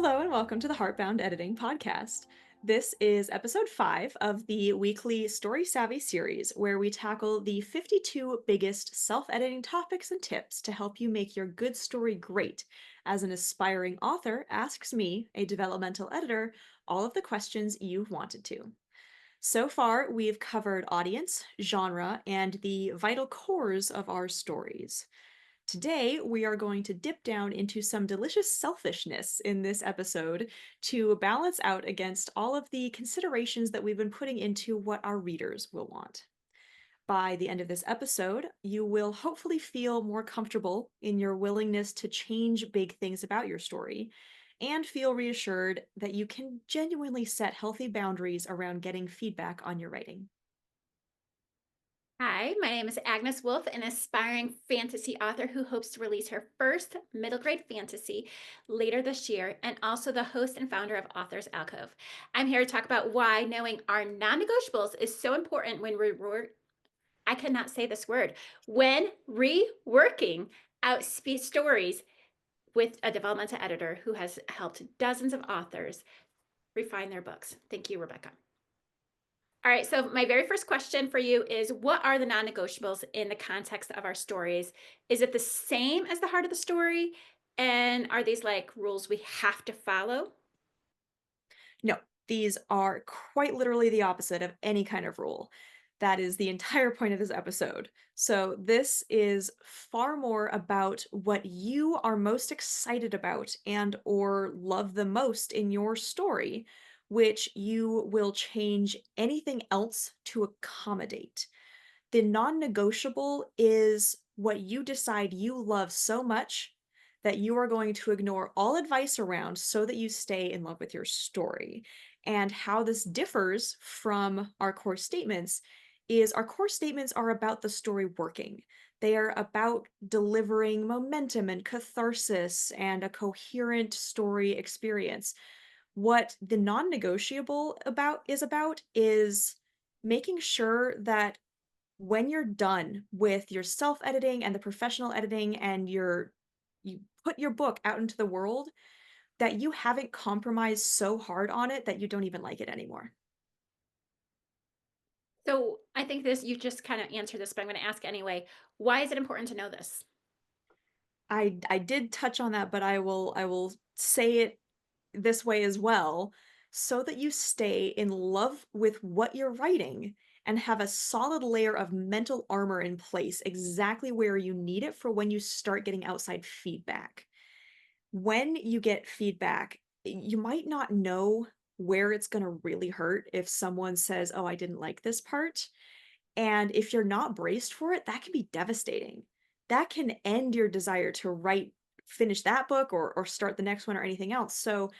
Hello and welcome to the Hart Bound Editing Podcast. This is episode 5 of the weekly Story Savvy series, where we tackle the 52 biggest self editing topics and tips to help you make your good story great, as an aspiring author asks me, a developmental editor, all of the questions you've wanted to. So far, we've covered audience, genre, and the vital cores of our stories. Today, we are going to dip down into some delicious selfishness in this episode to balance out against all of the considerations that we've been putting into what our readers will want. By the end of this episode, you will hopefully feel more comfortable in your willingness to change big things about your story and feel reassured that you can genuinely set healthy boundaries around getting feedback on your writing. Hi, my name is Agnes Wolf, an aspiring fantasy author who hopes to release her first middle grade fantasy later this year, and also the host and founder of Authors Alcove. I'm here to talk about why knowing our non negotiables is so important when I cannot say this word, when reworking out stories with a developmental editor who has helped dozens of authors refine their books. Thank you, Rebecca. All right, so my very first question for you is what are the non negotiables in the context of our stories? Is it the same as the heart of the story? And are these like rules we have to follow? No, these are quite literally the opposite of any kind of rule. That is the entire point of this episode. So, this is far more about what you are most excited about and or love the most in your story, which you will change anything else to accommodate. The non-negotiable is what you decide you love so much that you are going to ignore all advice around so that you stay in love with your story. And how this differs from our core statements is our core statements are about the story working. They are about delivering momentum and catharsis and a coherent story experience. What the non-negotiable about is making sure that when you're done with your self-editing and the professional editing and you put your book out into the world, that you haven't compromised so hard on it that you don't even like it anymore. So I think this, you just kind of answered this, but I'm going to ask anyway. Why is it important to know this? I did touch on that, but I will say it this way as well, so that you stay in love with what you're writing and have a solid layer of mental armor in place exactly where you need it for when you start getting outside feedback. When you get feedback, you might not know where it's going to really hurt if someone says, "Oh, I didn't like this part." And if you're not braced for it, that can be devastating. That can end your desire to finish that book or start the next one or anything else. So,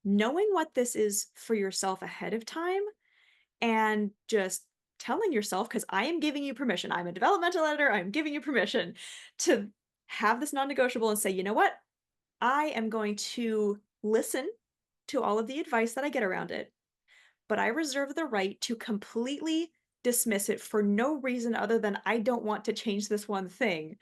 knowing what this is for yourself ahead of time and just telling yourself, because I am giving you permission, I'm a developmental editor, I'm giving you permission to have this non negotiable and say, you know what? I am going to listen to all of the advice that I get around it, but I reserve the right to completely dismiss it for no reason other than I don't want to change this one thing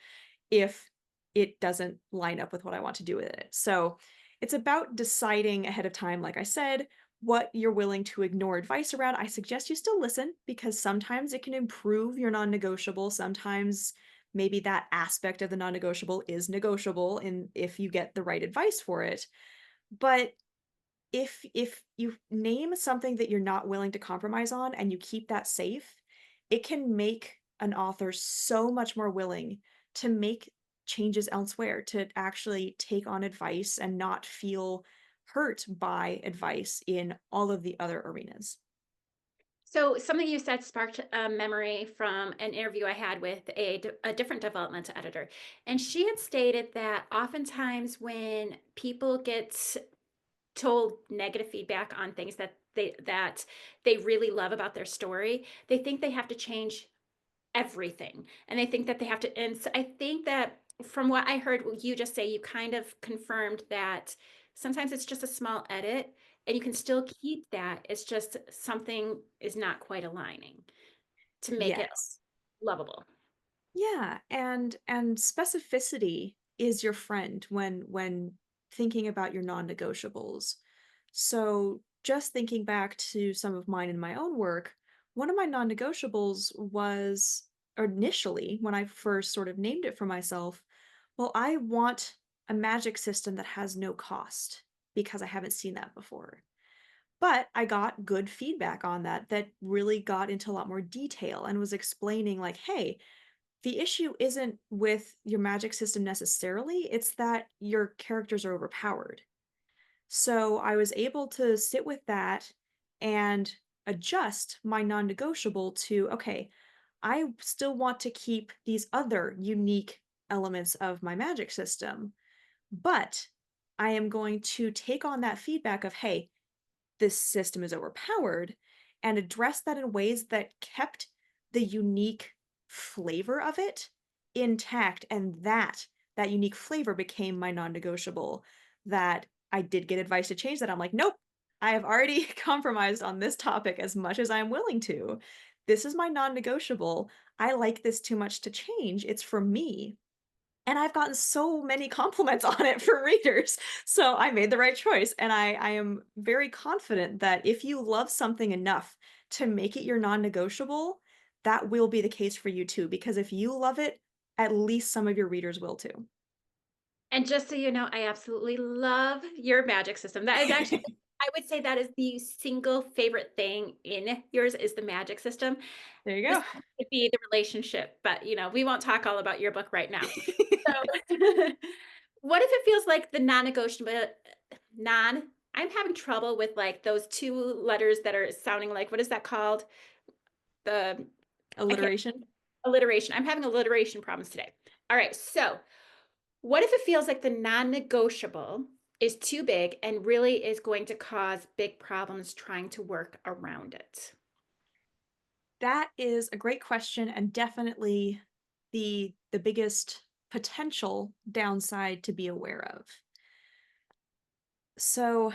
if it doesn't line up with what I want to do with it. So it's about deciding ahead of time, like I said, what you're willing to ignore advice around. I suggest you still listen because sometimes it can improve your non negotiable. Sometimes maybe that aspect of the non negotiable is negotiable and if you get the right advice for it. But if you name something that you're not willing to compromise on and you keep that safe, it can make an author so much more willing to make changes elsewhere, to actually take on advice and not feel hurt by advice in all of the other arenas. So something you said sparked a memory from an interview I had with a different developmental editor. And she had stated that oftentimes when people get told negative feedback on things that they really love about their story, they think they have to change everything. And they think that they have to, and so I think that from what I heard you just say, you kind of confirmed that sometimes it's just a small edit and you can still keep that. It's just something is not quite aligning to make it Yes. lovable. Yeah, and specificity is your friend when thinking about your non-negotiables. So, just thinking back to some of mine in my own work, one of my non-negotiables was initially when I first sort of named it for myself, well, I want a magic system that has no cost because I haven't seen that before. But I got good feedback on that that really got into a lot more detail and was explaining like, hey, the issue isn't with your magic system necessarily, it's that your characters are overpowered. So I was able to sit with that and adjust my non negotiable to, okay, I still want to keep these other unique elements of my magic system, but I am going to take on that feedback of, hey, this system is overpowered and address that in ways that kept the unique flavor of it intact, and that unique flavor became my non-negotiable. That I did get advice to change that. I'm like, nope, I have already compromised on this topic as much as I'm willing to. This is my non-negotiable. I like this too much to change. It's for me, and I've gotten so many compliments on it from readers. So I made the right choice. And I am very confident that if you love something enough to make it your non negotiable, that will be the case for you too. Because if you love it, at least some of your readers will too. And just so you know, I absolutely love your magic system. That is actually, I would say that is the single favorite thing in yours is the magic system. There you This go. could be the relationship, but we won't talk all about your book right now. So, what if it feels like the non-negotiable non I'm having trouble with like those two letters that are sounding like what is that called? The I can't Alliteration. alliteration. I'm having alliteration problems today. All right. So, what if it feels like the non-negotiable is too big and really is going to cause big problems trying to work around it? That is a great question and definitely the biggest potential downside to be aware of. So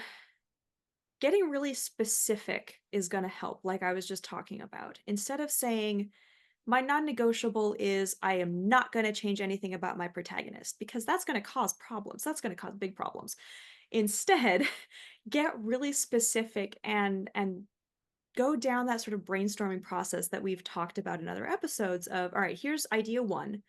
getting really specific is going to help, like I was just talking about. Instead of saying, my non negotiable is I am not going to change anything about my protagonist, because that's going to cause problems. That's going to cause big problems. Instead, get really specific and go down that sort of brainstorming process that we've talked about in other episodes of, all right, here's idea one.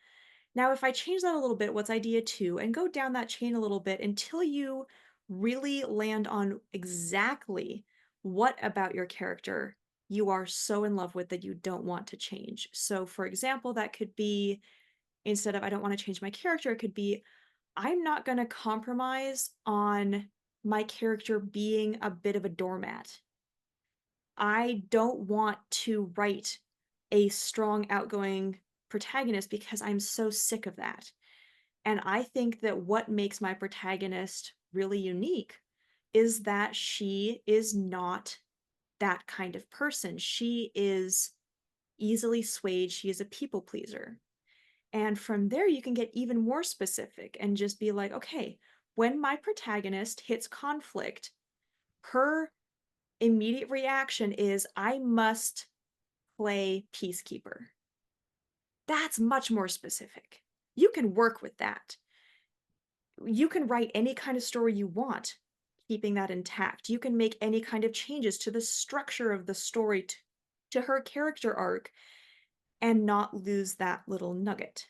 Now, if I change that a little bit, what's idea two? And go down that chain a little bit until you really land on exactly what about your character you are so in love with that you don't want to change. So, for example, that could be instead of I don't want to change my character, it could be I'm not going to compromise on my character being a bit of a doormat. I don't want to write a strong, outgoing protagonist because I'm so sick of that. And I think that what makes my protagonist really unique is that she is not that kind of person. She is easily swayed, she is a people pleaser. And from there, you can get even more specific and just be like, okay, when my protagonist hits conflict, her immediate reaction is, I must play peacekeeper. That's much more specific. You can work with that. You can write any kind of story you want, keeping that intact. You can make any kind of changes to the structure of the story to her character arc and not lose that little nugget.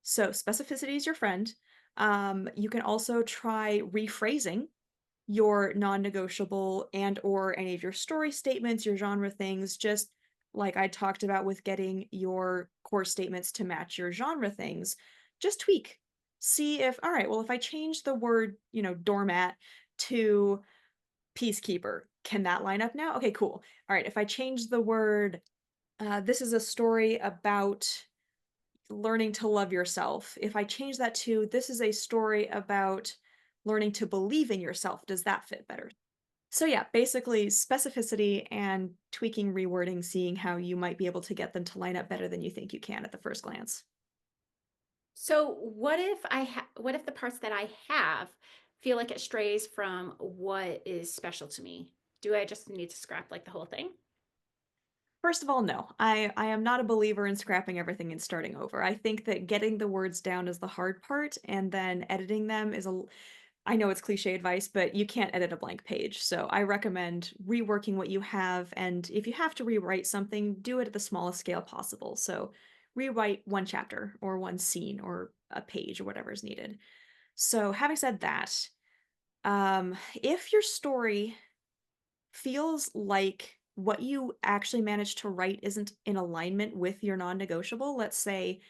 So, specificity is your friend. You can also try rephrasing your non-negotiable and or any of your story statements, your genre things, just like I talked about with getting your core statements to match your genre things, just tweak. See if, all right, well, if I change the word, doormat to peacekeeper, can that line up now? Okay, cool. All right, if I change the word, this is a story about learning to love yourself. If I change that to this is a story about learning to believe in yourself, does that fit better? So yeah, basically specificity and tweaking, rewording, seeing how you might be able to get them to line up better than you think you can at the first glance. So what if the parts that I have feel like it strays from what is special to me? Do I just need to scrap like the whole thing? First of all, no. I am not a believer in scrapping everything and starting over. I think that getting the words down is the hard part, and then editing them is I know it's cliche advice, but you can't edit a blank page. So I recommend reworking what you have. And if you have to rewrite something, do it at the smallest scale possible. So rewrite one chapter or one scene or a page or whatever is needed. So having said that, if your story feels like what you actually managed to write isn't in alignment with your non-negotiable, let's say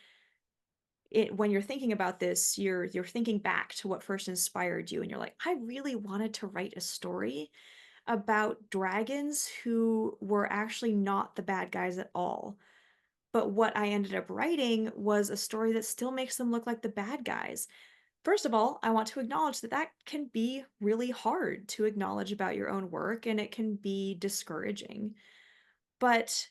when you're thinking about this, you're thinking back to what first inspired you and you're like, I really wanted to write a story about dragons who were actually not the bad guys at all. But what I ended up writing was a story that still makes them look like the bad guys. First of all, I want to acknowledge that that can be really hard to acknowledge about your own work and it can be discouraging. But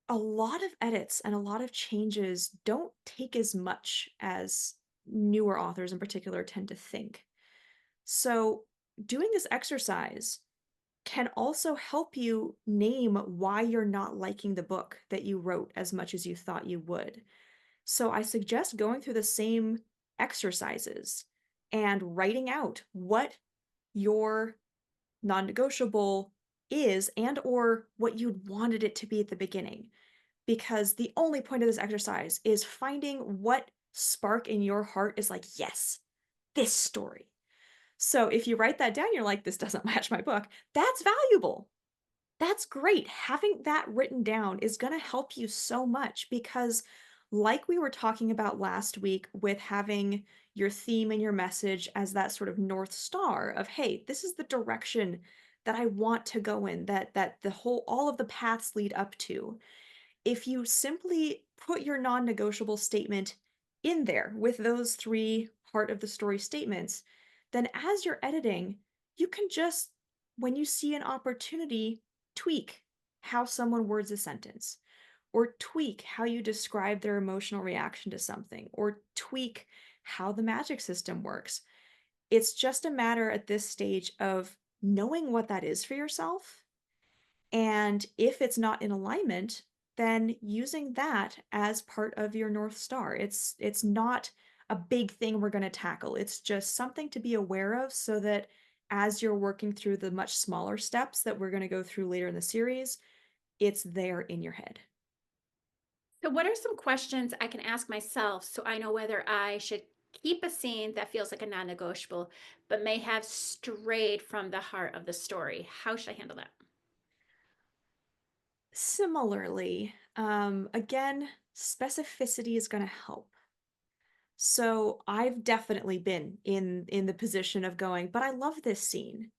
a lot of edits and a lot of changes don't take as much as newer authors in particular tend to think. So, doing this exercise can also help you name why you're not liking the book that you wrote as much as you thought you would. So, I suggest going through the same exercises and writing out what your non-negotiable is and or what you'd wanted it to be at the beginning, because the only point of this exercise is finding what spark in your heart is like, yes, this story. So if you write that down, you're like, this doesn't match my book. That's valuable. That's great. Having that written down is going to help you so much because, like we were talking about last week, with having your theme and your message as that sort of North Star of, hey, this is the direction that I want to go in, that the whole, all of the paths lead up to. If you simply put your non-negotiable statement in there with those three heart of the story statements, then as you're editing, you can just, when you see an opportunity, tweak how someone words a sentence, or tweak how you describe their emotional reaction to something, or tweak how the magic system works. It's just a matter at this stage of knowing what that is for yourself, and if it's not in alignment, then using that as part of your North Star. It's not a big thing we're going to tackle. It's just something to be aware of so that as you're working through the much smaller steps that we're going to go through later in the series, it's there in your head. So, what are some questions I can ask myself so I know whether I should keep a scene that feels like a non negotiable, but may have strayed from the heart of the story? How should I handle that? Similarly, again, specificity is going to help. So I've definitely been in the position of going, but I love this scene.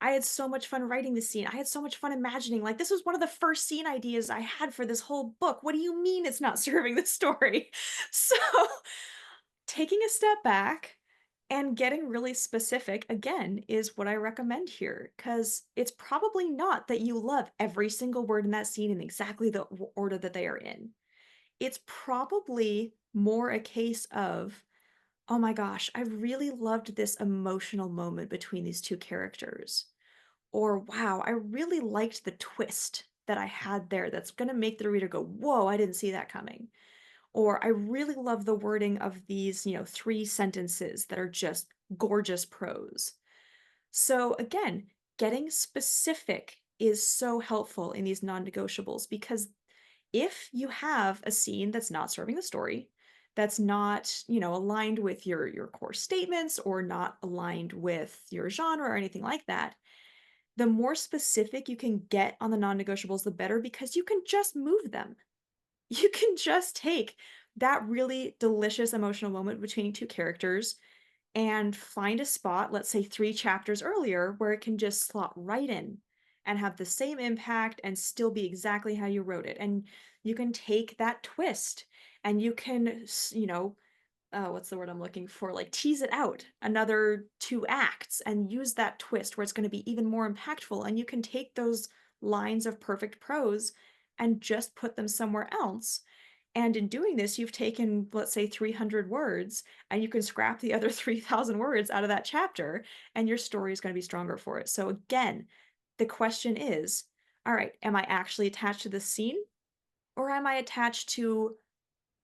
I had so much fun writing this scene. I had so much fun imagining, like, this was one of the first scene ideas I had for this whole book. What do you mean it's not serving the story? So, taking a step back and getting really specific again is what I recommend here, because it's probably not that you love every single word in that scene in exactly the order that they are in. It's probably more a case of, oh my gosh, I really loved this emotional moment between these two characters. Or, wow, I really liked the twist that I had there that's going to make the reader go, whoa, I didn't see that coming. Or, I really love the wording of these, three sentences that are just gorgeous prose. So, again, getting specific is so helpful in these non negotiables because if you have a scene that's not serving the story, that's not, aligned with your core statements or not aligned with your genre or anything like that, the more specific you can get on the non-negotiables, the better because you can just move them. You can just take that really delicious emotional moment between two characters and find a spot, let's say 3 chapters earlier, where it can just slot right in and have the same impact and still be exactly how you wrote it. And you can take that twist and you can, what's the word I'm looking for? Like tease it out another 2 acts and use that twist where it's going to be even more impactful. And you can take those lines of perfect prose and just put them somewhere else. And in doing this, you've taken, let's say, 300 words, and you can scrap the other 3,000 words out of that chapter, and your story is going to be stronger for it. So, again, the question is, all right, am I actually attached to the scene, or am I attached to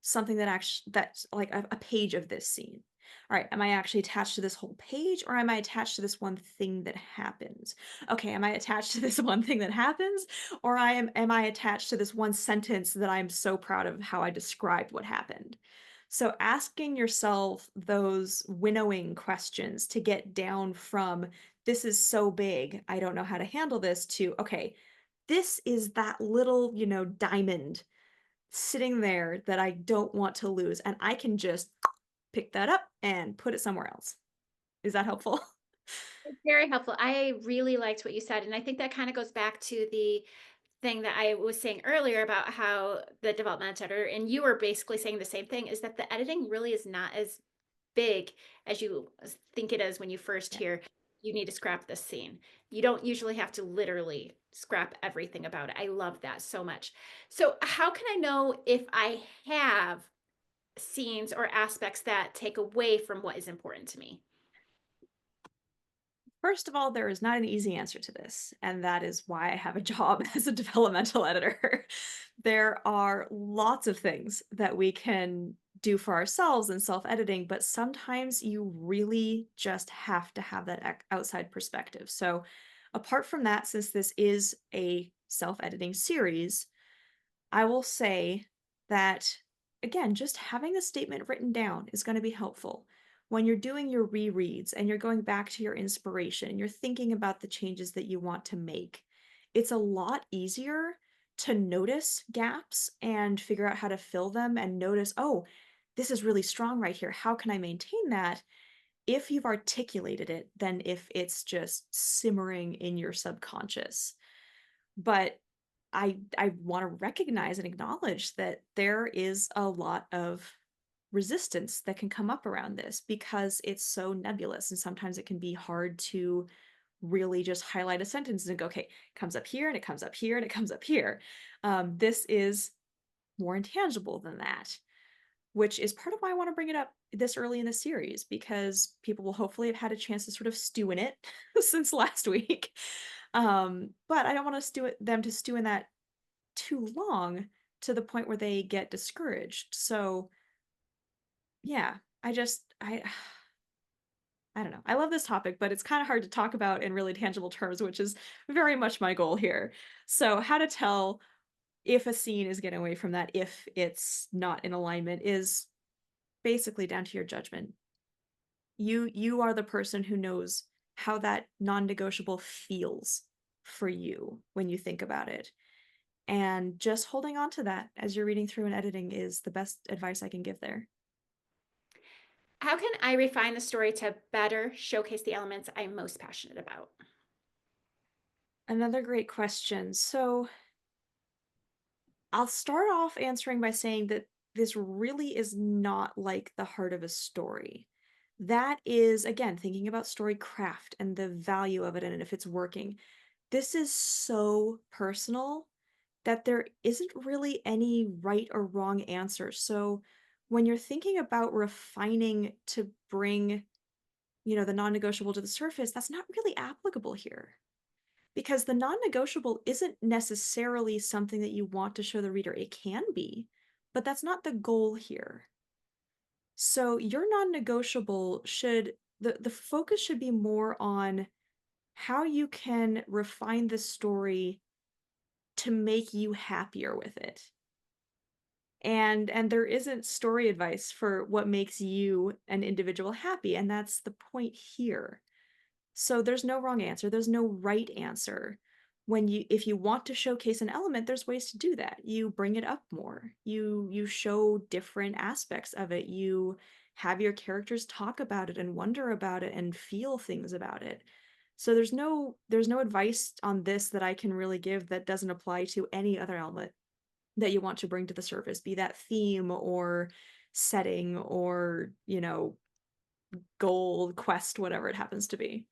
something that actually that's like a page of this scene? All right, am I actually attached to this whole page or am I attached to this one thing that happens? Okay, am I attached to this one thing that happens or am I attached to this one sentence that I'm so proud of how I described what happened? So asking yourself those winnowing questions to get down from this is so big, I don't know how to handle this to okay, this is that little, diamond sitting there that I don't want to lose and I can just pick that up and put it somewhere else. Is that helpful? It's very helpful. I really liked what you said, and I think that kind of goes back to the thing that I was saying earlier about how the developmental editor, and you were basically saying the same thing, is that the editing really is not as big as you think it is when you first Yeah. hear you need to scrap this scene. You don't usually have to literally scrap everything about it. I love that so much. So, how can I know if I have scenes or aspects that take away from what is important to me? First of all, there is not an easy answer to this, and that is why I have a job as a developmental editor. There are lots of things that we can do for ourselves in self-editing, but sometimes you really just have to have that outside perspective. So, apart from that, since this is a self-editing series, I will say that, again, just having the statement written down is going to be helpful. When you're doing your rereads and you're going back to your inspiration and you're thinking about the changes that you want to make, it's a lot easier to notice gaps and figure out how to fill them and notice, oh, this is really strong right here. How can I maintain that? If you've articulated it, than if it's just simmering in your subconscious. But I wanna recognize and acknowledge that there is a lot of resistance that can come up around this because it's so nebulous, and sometimes it can be hard to really just highlight a sentence and go, "Okay, it comes up here, and it comes up here, and it comes up here." This is more intangible than that, which is part of why I wanna bring it up this early in the series because people will hopefully have had a chance to sort of stew in it since last week. But I don't want to them to stew in that too long to the point where they get discouraged. So, yeah, I I don't know. I love this topic, but it's kind of hard to talk about in really tangible terms, which is very much my goal here. So, how to tell if a scene is getting away from that if it's not in alignment is basically down to your judgment. You are the person who knows how that non-negotiable feels for you when you think about it. And just holding on to that as you're reading through and editing is the best advice I can give there. How can I refine the story to better showcase the elements I'm most passionate about? Another great question. So, I'll start off answering by saying that this really is not like the heart of a story. That is, again, thinking about story craft and the value of it and if it's working. This is so personal that there isn't really any right or wrong answer. So, when you're thinking about refining to bring, the non-negotiable to the surface, that's not really applicable here. Because the non-negotiable isn't necessarily something that you want to show the reader. It can be, but that's not the goal here. So your non-negotiable should the focus should be more on how you can refine the story to make you happier with it. And there isn't story advice for what makes you an individual happy, and that's the point here. So there's no wrong answer, there's no right answer. If you want to showcase an element, there's ways to do that. You bring it up more. You show different aspects of it. You have your characters talk about it and wonder about it and feel things about it. So there's no advice on this that I can really give that doesn't apply to any other element that you want to bring to the surface, be that theme or setting or, goal, quest, whatever it happens to be.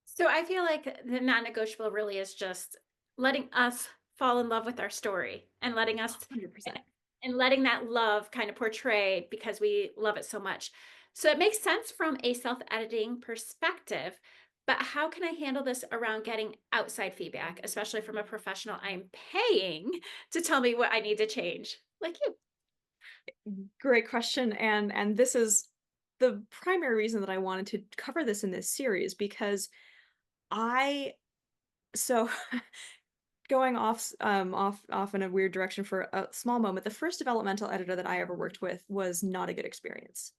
So I feel like the non-negotiable really is just letting us fall in love with our story and letting us 100%. and letting that love kind of portray because we love it so much. So it makes sense from a self-editing perspective, but how can I handle this around getting outside feedback, especially from a professional I'm paying to tell me what I need to change? Like you. Great question, and this is the primary reason that I wanted to cover this in this series because I so going off in a weird direction for a small moment, the first developmental editor that I ever worked with was not a good experience.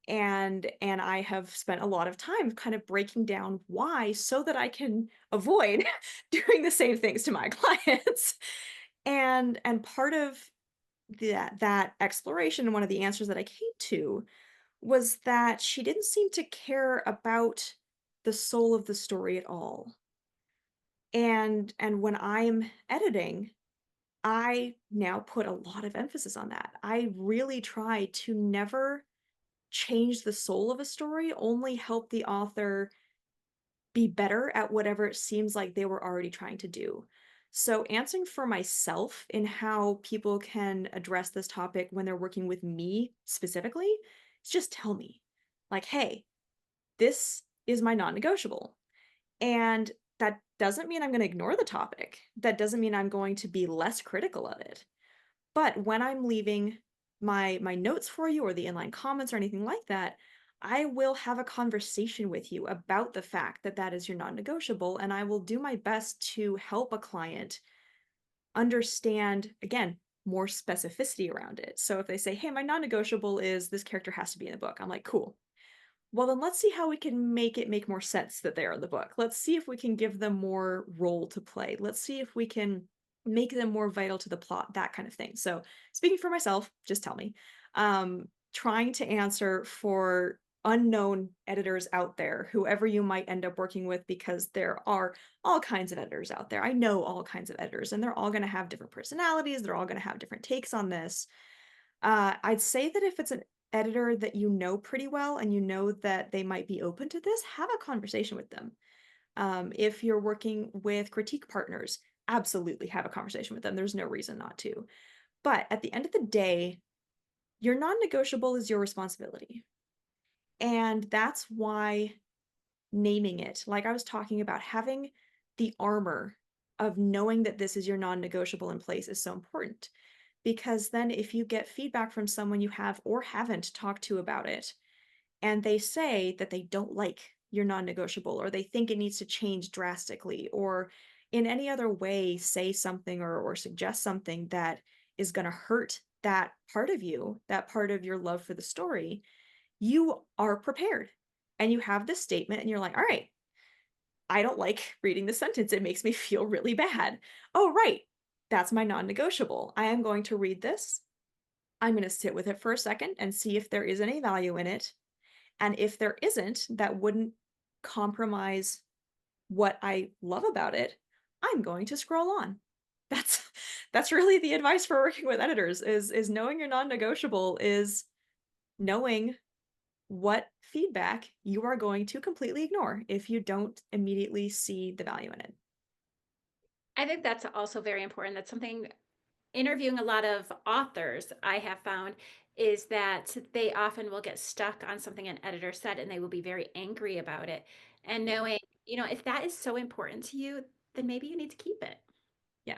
And I have spent a lot of time kind of breaking down why so that I can avoid doing the same things to my clients. And part of that exploration and one of the answers that I came to was that she didn't seem to care about the soul of the story at all. And when I'm editing, I now put a lot of emphasis on that. I really try to never change the soul of a story, only help the author be better at whatever it seems like they were already trying to do. So, answering for myself in how people can address this topic when they're working with me specifically, is just tell me, like, hey, this is my non negotiable. And that doesn't mean I'm going to ignore the topic. That doesn't mean I'm going to be less critical of it. But when I'm leaving my notes for you or the inline comments or anything like that, I will have a conversation with you about the fact that that is your non-negotiable, and I will do my best to help a client understand, again, more specificity around it. So if they say, "Hey, my non-negotiable is this character has to be in the book." I'm like, "Cool. Well, then let's see how we can make it make more sense that they are in the book. Let's see if we can give them more role to play. Let's see if we can make them more vital to the plot, that kind of thing." So, speaking for myself, just tell me. Trying to answer for unknown editors out there, whoever you might end up working with, because there are all kinds of editors out there. I know all kinds of editors, and they're all going to have different personalities. They're all going to have different takes on this. I'd say that if it's an editor that you know pretty well and you know that they might be open to this, have a conversation with them. If you're working with critique partners, absolutely have a conversation with them. There's no reason not to. But at the end of the day, your non negotiable is your responsibility. And that's why naming it, like I was talking about, having the armor of knowing that this is your non negotiable in place is so important. Because then if you get feedback from someone you have or haven't talked to about it, and they say that they don't like your non-negotiable or they think it needs to change drastically or in any other way say something or suggest something that is going to hurt that part of you, that part of your love for the story, you are prepared. And you have this statement and you're like, all right, I don't like reading the sentence. It makes me feel really bad. Oh, right. That's my non negotiable. I am going to read this. I'm going to sit with it for a second and see if there is any value in it. And if there isn't, that wouldn't compromise what I love about it, I'm going to scroll on. That's that's really the advice for working with editors is knowing your non-negotiable is knowing what feedback you are going to completely ignore if you don't immediately see the value in it. I think that's also very important. That's something interviewing a lot of authors I have found is that they often will get stuck on something an editor said and they will be very angry about it. And Yeah. knowing, if that is so important to you, then maybe you need to keep it. Yeah.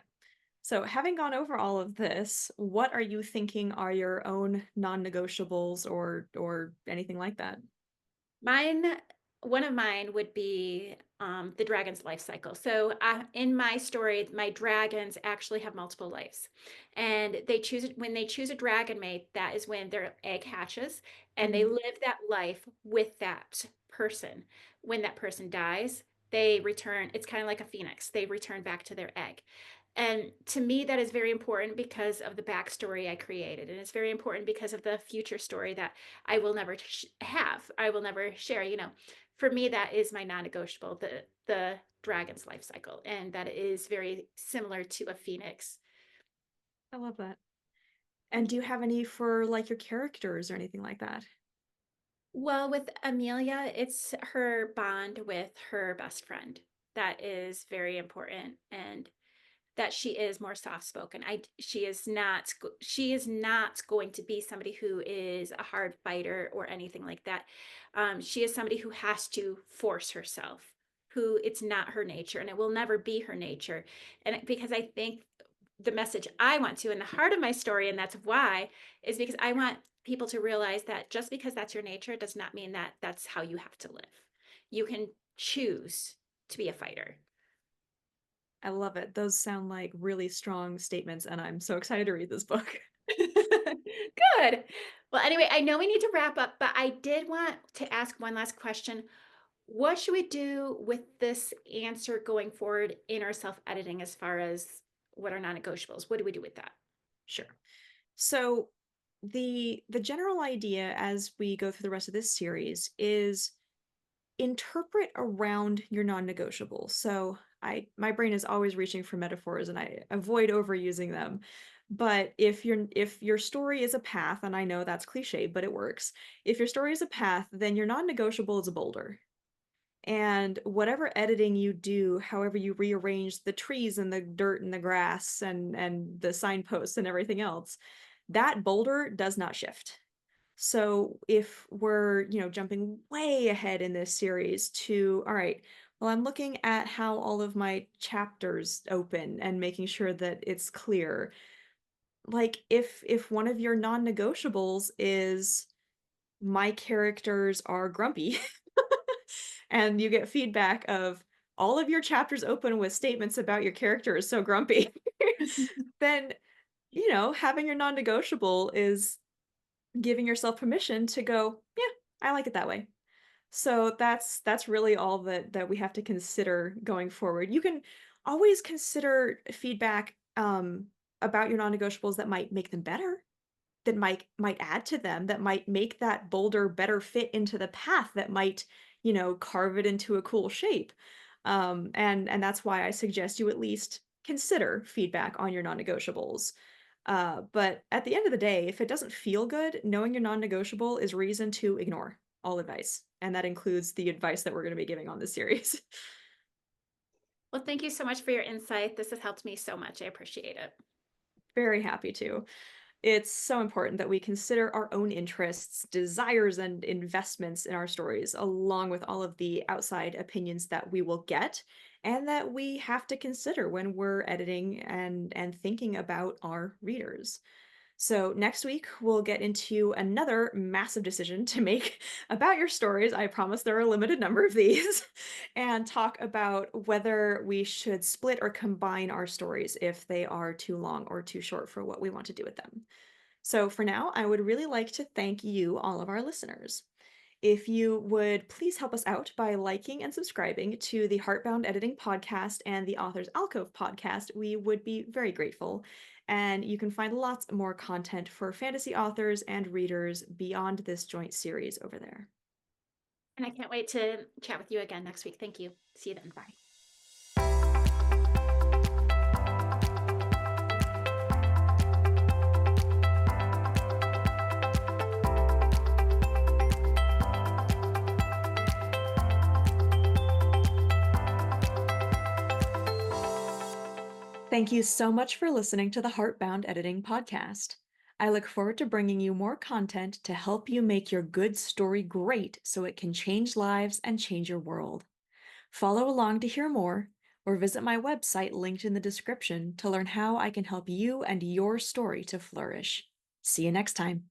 So, having gone over all of this, what are you thinking are your own non-negotiables or anything like that? Mine, one of mine would be the dragon's life cycle. So in my story, my dragons actually have multiple lives, and they choose when they choose a dragon mate. That is when their egg hatches, and they Mhm. live that life with that person. When that person dies, they return. It's kind of like a phoenix. They return back to their egg. And to me, that is very important because of the backstory I created. And it's very important because of the future story that I will never have. I will never share. For me, that is my non-negotiable, the dragon's life cycle. And that is very similar to a phoenix. I love that. And do you have any for, like, your characters or anything like that? Well, with Amelia, it's her bond with her best friend. That is very important. And that she is more soft spoken. She is not going to be somebody who is a hard fighter or anything like that. She is somebody who has to force herself, who it's not her nature and it will never be her nature. Because I think the message I want to in the heart of my story, and that's why, is because I want people to realize that just because that's your nature does not mean that that's how you have to live. You can choose to be a fighter. I love it. Those sound like really strong statements, and I'm so excited to read this book. Good. Well, anyway, I know we need to wrap up, but I did want to ask one last question. What should we do with this answer going forward in our self editing as far as what are non negotiables? What do we do with that? Sure. So the general idea as we go through the rest of this series is interpret around your non-negotiables. So my brain is always reaching for metaphors and I avoid overusing them. But if your story is a path, and I know that's cliche, but it works. If your story is a path, then your non-negotiable is a boulder. And whatever editing you do, however you rearrange the trees and the dirt and the grass and the signposts and everything else, that boulder does not shift. So if we're, jumping way ahead in this series to, all right, well, I'm looking at how all of my chapters open and making sure that it's clear. Like if one of your non-negotiables is my characters are grumpy and you get feedback of all of your chapters open with statements about your character is so grumpy, then, having your non-negotiable is giving yourself permission to go, yeah, I like it that way. So that's really all that we have to consider going forward. You can always consider feedback about your non-negotiables that might make them better, that might add to them, that might make that boulder better fit into the path, that might, carve it into a cool shape. And that's why I suggest you at least consider feedback on your non-negotiables. But at the end of the day, if it doesn't feel good, knowing your non-negotiable is reason to ignore all advice. And that includes the advice that we're going to be giving on this series. Well, thank you so much for your insight. This has helped me so much. I appreciate it. Very happy to. It's so important that we consider our own interests, desires, and investments in our stories, along with all of the outside opinions that we will get and that we have to consider when we're editing and thinking about our readers. So next week we'll get into another massive decision to make about your stories. I promise there are a limited number of these, and talk about whether we should split or combine our stories if they are too long or too short for what we want to do with them. So for now, I would really like to thank you, all of our listeners. If you would please help us out by liking and subscribing to the Hart Bound Editing Podcast and the Authors Alcove Podcast, we would be very grateful. And you can find lots more content for fantasy authors and readers beyond this joint series over there. And I can't wait to chat with you again next week. Thank you. See you then. Bye. Thank you so much for listening to the Hart Bound Editing Podcast. I look forward to bringing you more content to help you make your good story great so it can change lives and change your world. Follow along to hear more, or visit my website linked in the description to learn how I can help you and your story to flourish. See you next time.